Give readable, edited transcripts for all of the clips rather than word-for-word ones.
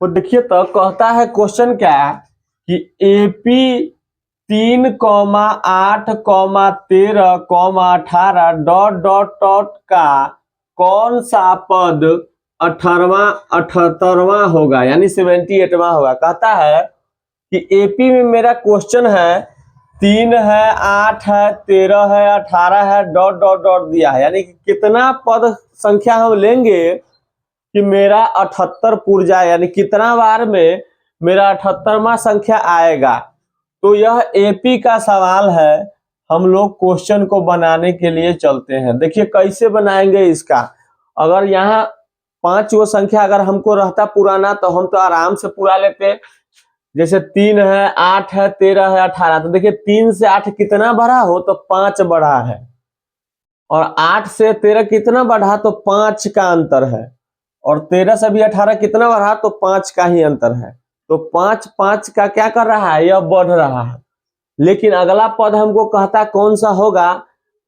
तो देखिए तो कहता है क्वेश्चन क्या कि AP 3,8,13,18 डॉट डॉट डॉट का कौन सा पद 78वां होगा, यानी 78वां होगा। कहता है कि AP में मेरा क्वेश्चन है 3 है, 8 है, 13 है, 18 है, डॉट डॉट डॉट दिया है, यानी कि कितना पद संख्या हम लेंगे कि मेरा 78 पूर जाए, यानी कितना बार में मेरा 78वां संख्या आएगा। तो यह AP का सवाल है। हम लोग क्वेश्चन को बनाने के लिए चलते हैं। देखिए कैसे बनाएंगे इसका। अगर यहाँ 5 वो संख्या अगर हमको रहता पुराना तो हम तो आराम से पूरा लेते। जैसे 3 है, 8 है, 13 है, 18। तो देखिए 3 से 8 कितना बढ़ा हो तो 5 बढ़ा है, और 8 से 13 कितना बढ़ा तो 5 का अंतर है, और 13 से भी 18 कितना बढ़ा तो 5 का ही अंतर है। तो 5 5 का क्या कर रहा है, यह बढ़ रहा है। लेकिन अगला पद हमको कहता कौन सा होगा,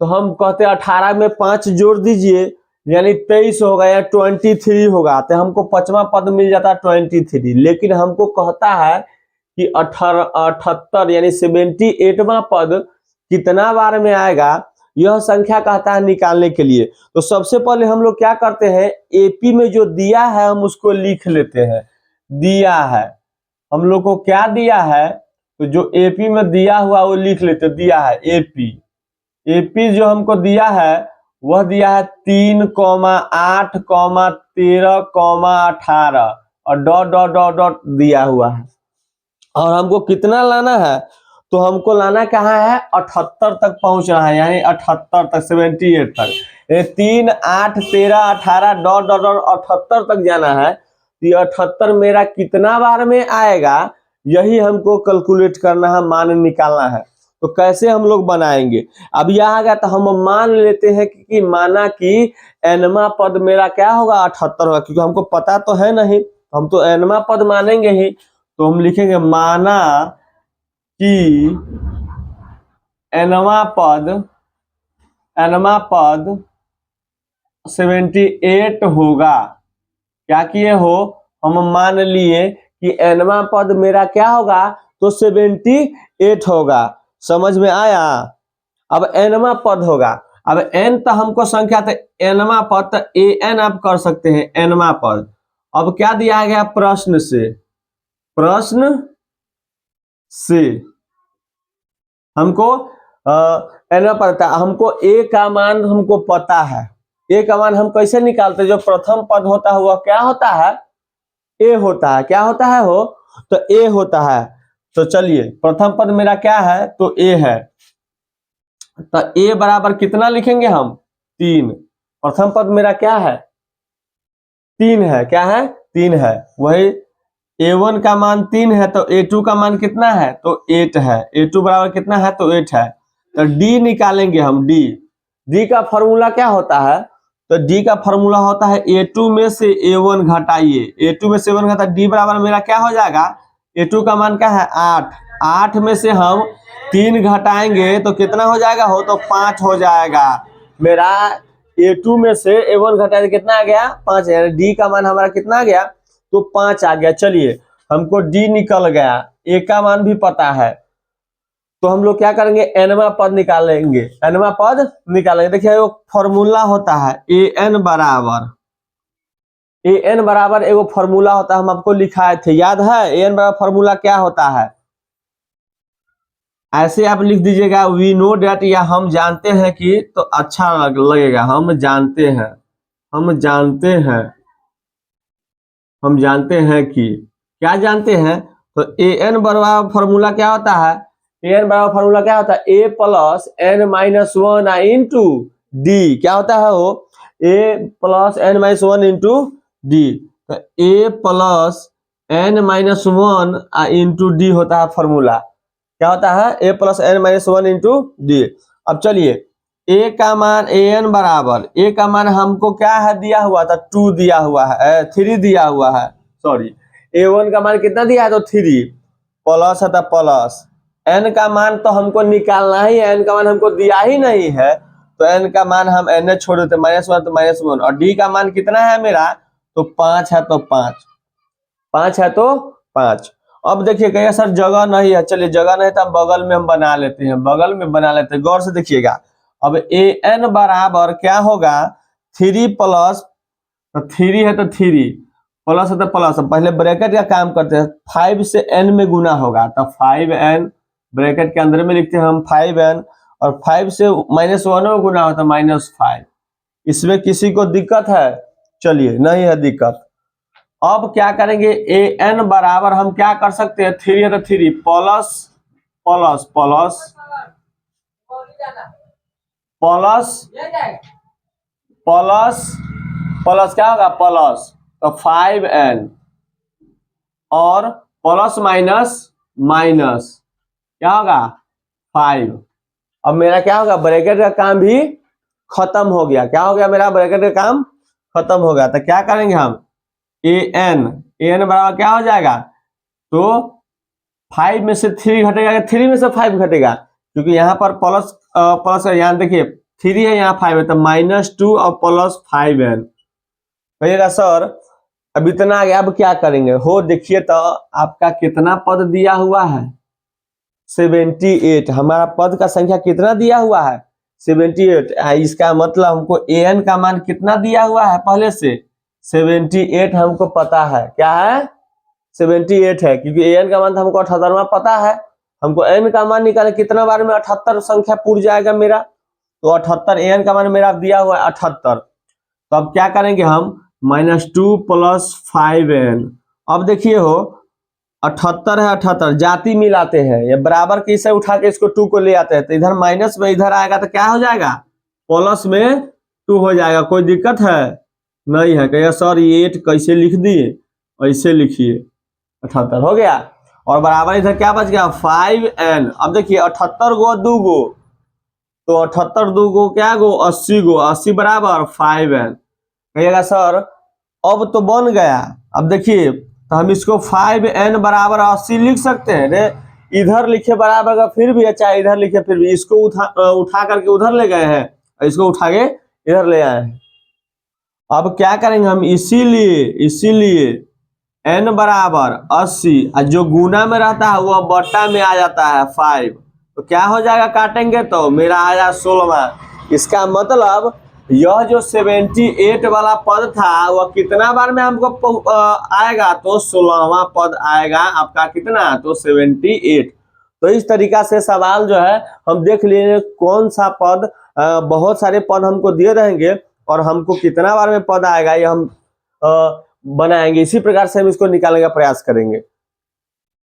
तो हम कहते 18 में 5 जोड़ दीजिए, यानी 23 होगा या 23 होगा। तो हमको 5वां पद मिल जाता 23। लेकिन हमको कहता है कि 78 यानी 78वां पद कितना बार में आएगा, यह संख्या कहता है निकालने के लिए। तो सबसे पहले हम लोग क्या करते हैं, AP में जो दिया है हम उसको लिख लेते हैं। दिया है हम लोग को क्या दिया है, तो जो AP में दिया हुआ वो लिख लेते। दिया है AP जो हमको दिया है वह दिया है 3,8,13,18 और डॉट डॉट डॉट डॉट दिया हुआ है। और हमको कितना लाना है, तो हमको लाना कहाँ है, 78 तक पहुंचना है, यानी 78 तक, 78 तक। 3, 8, 13, 18 डॉट डॉट डॉट 78 तक जाना है। ये 78 मेरा कितना बार में आएगा, यही हमको कैलकुलेट करना है, मान निकालना है। तो कैसे हम लोग बनाएंगे, अब यह आ गया तो हम मान लेते हैं कि माना कि nवां पद मेरा क्या होगा, 78 होगा, क्योंकि हमको पता तो है नहीं, हम तो nवां पद मानेंगे ही। तो हम लिखेंगे माना कि nवां पद 78 होगा। क्या किए हो, हम मान लिए कि nवां पद मेरा क्या होगा, तो 78 होगा। समझ में आया। अब nवां पद होगा, अब n तो हमको संख्या तो nवां पद तो an आप कर सकते हैं, nवां पद। अब क्या दिया गया, प्रश्न से हमको nवां पता, हमको a का मान हमको पता है। a का मान हम कैसे निकालते, जो प्रथम पद होता है वह क्या होता है, a होता है। क्या होता है हो, तो a होता है। तो चलिए प्रथम पद मेरा क्या है, तो a है। तो a बराबर कितना लिखेंगे हम, 3। प्रथम पद मेरा क्या है, 3 है। क्या है, 3 है। वही A1 का मान 3 है, तो A2 का मान कितना है, तो 8 है। A2 बराबर कितना है, तो 8 है। तो D निकालेंगे हम। D का फॉर्मूला क्या होता है, तो D का फॉर्मूला होता है A2 में से A1 घटाइए। A2 में से A1 घटा, D बराबर मेरा क्या हो जाएगा, A2 का मान क्या है, 8। 8 में से हम 3 घटाएंगे तो कितना हो जाएगा हो, तो 5 हो जाएगा। मेरा A2 में से A1 घटाए कितना आ गया, 5। यानी D का मान हमारा कितना आ गया, तो 5 आ गया। चलिए हमको D निकल गया, A का मान भी पता है। तो हम लोग क्या करेंगे, nवां पद निकालेंगे। nवां पद निकालेंगे। देखिए वो फॉर्मूला होता है an बराबर एगो फॉर्मूला होता है, हम आपको लिखाए थे, याद है। an बराबर फॉर्मूला क्या होता है, ऐसे आप लिख दीजिएगा, वी नो डेट, या हम जानते हैं कि, तो अच्छा लगेगा। हम जानते हैं कि, क्या जानते हैं, तो an बराबर फॉर्मूला क्या होता है, an बराबर फॉर्मूला क्या होता है, a plus n minus 1 into D. क्या होता है वो, a plus n minus 1 into D. तो a plus n minus 1 into D होता है फॉर्मूला। क्या होता है, a plus n minus 1 into D. अब चलिए a का मान, an बराबर, a का मान हमको क्या है दिया हुआ था, 2 दिया हुआ है, 3 दिया हुआ है, सॉरी। a1 का मान कितना दिया है, तो 3 प्लस है, तो प्लस n का मान तो हमको निकालना ही है, n का मान हमको दिया ही नहीं है, तो n का मान हम n छोड़ देते, -1 तो -1। और d का मान कितना है मेरा, तो 5 है, तो 5। 5 है तो 5। अब देखिए कहिए सर जगह नहीं है, चलिए जगह नहीं तो बगल में हम बना लेते हैं, बगल में बना लेते हैं, गौर से देखिएगा। अब an बराबर क्या होगा 3 प्लस, तो 3 है तो 3 प्लस है तो प्लस, पहले ब्रैकेट का काम करते हैं, 5 से n में गुना होगा तो 5n ब्रैकेट के अंदर में लिखते हैं हम 5n, और 5 से -1 में गुना होता है -5। इसमें किसी को दिक्कत है? चलिए नहीं है दिक्कत। अब क्या करेंगे an बराबर हम क्या कर सकते हैं 3 है तो 3 plus plus plus plus plus plus क्या होगा प्लस, तो 5n और प्लस माइनस माइनस क्या होगा 5। अब मेरा क्या होगा ब्रैकेट का काम भी खत्म हो गया, क्या हो गया मेरा ब्रैकेट का काम खत्म हो गया। तो क्या करेंगे हम an बराबर क्या हो जाएगा, तो 5 में से 3 घटेगा, 3 में से 5 घटेगा, क्योंकि यहाँ पर प्लस प्लस यहाँ देखिए 3 है यहाँ 5 है, तो -2 और प्लस 5n। कहिएगा सर अब इतना आ गया, अब क्या करेंगे हो देखिए तो आपका कितना पद दिया हुआ है 78। हमारा पद का संख्या कितना दिया हुआ है 78। इसका मतलब हमको an का मान कितना दिया हुआ है पहले से 78 हमको पता है, क्या है 78 है, क्योंकि an का मान तो हमको 78वां पता है। हमको n का मान निकाले कितना बार में 78 संख्या पूर जाएगा मेरा, तो 78 an का मान मेरा दिया हुआ है 78। तो अब क्या करेंगे हम -2 प्लस 5n। अब देखिए हो 78 है 78 जाति मिलाते हैं, ये बराबर के इसे उठा के इसको 2 को ले आते हैं, तो इधर माइनस में इधर आएगा तो क्या हो जाएगा प्लस में 2 हो जाएगा। कोई दिक्कत है? नहीं है। कहिए सर ये 8 कैसे लिख दिए, ऐसे लिखिए 78 हो गया, और बराबर इधर क्या बच गया 5n। अब देखिए 78 गो 2 गो, तो 78 2 गो क्या गो 80 गो, 80 बराबर 5n। कहिएगा सर अब तो बन गया। अब देखिए तो हम इसको 5n बराबर 80 लिख सकते हैं रे, इधर लिखे बराबर का फिर भी अच्छा, इधर लिखे फिर भी, इसको उठा करके उधर ले गए हैं और इसको उठा के इधर ले आए हैं। अब क्या करेंगे हम इसीलिए n बराबर 80, और जो गुना में रहता है वो बट्टा में आ जाता है 5, तो क्या हो जाएगा काटेंगे तो मेरा आया 16वां। इसका मतलब यह जो 78 वाला पद था वह कितना बार में हमको आएगा, तो 16वां पद आएगा आपका कितना, तो 78। तो इस तरीका से सवाल जो है हम देख लिए कौन सा पद, बहुत सारे पद हमको दिए रहेंगे और हमको कितना बार में पद आएगा ये हम बनाएंगे, इसी प्रकार से हम इसको निकालने का प्रयास करेंगे।